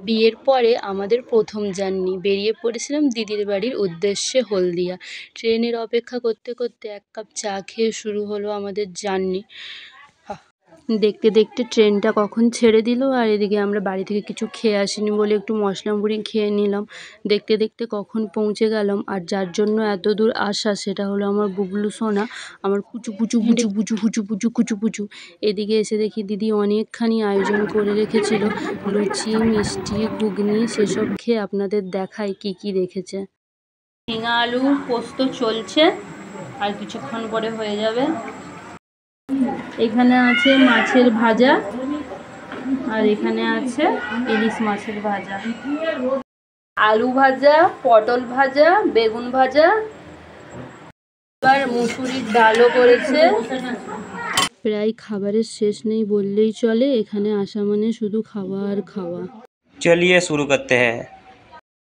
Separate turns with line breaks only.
বিয়ের পরে আমাদের প্রথম জার্নি, বেরিয়ে পড়েছিলাম দিদির বাড়ির উদ্দেশ্যে হলদিয়া। ট্রেনের অপেক্ষা করতে করতে 1 কাপ চা খেয়ে শুরু হলো আমাদের জার্নি। দেখতে দেখতে ট্রেনটা কখন ছেড়ে দিল, আর এদিকে আমরা বাড়ি থেকে কিছু খেয়ে আসিনি বলে একটু মশলা মুড়ি খেয়ে নিলাম। দেখতে দেখতে কখন পৌঁছে গেলাম, আর যার জন্য এত দূর আসা সেটা হলো আমার বুবলু সোনা, আমার কুচু পুচু পুচু পুচু কুচু পুচু কুচু পুচু। এদিকে এসে দেখি দিদি অনেকখানি আয়োজন করে রেখেছিল, লুচি, মিষ্টি, ঘুগনি, সেসব খেয়ে আপনাদের দেখাই কি কি রেখেছে। ঝিঙা আলু পোস্ত চলছে, আর কিছুক্ষণ পরে হয়ে যাবে। এখানে আছে মাছের ভাজা, আর এখানে আছে ইলিশ মাছের ভাজা, আলু ভাজা, পটল ভাজা, বেগুন ভাজা, এবার মুসুরির ডালও করেছে। প্রায় খাবারের শেষ নেই বললেই চলে, এখানে আসা মানে শুধু খাওয়া আর খাওয়া।
चलिए शुरू करते हैं।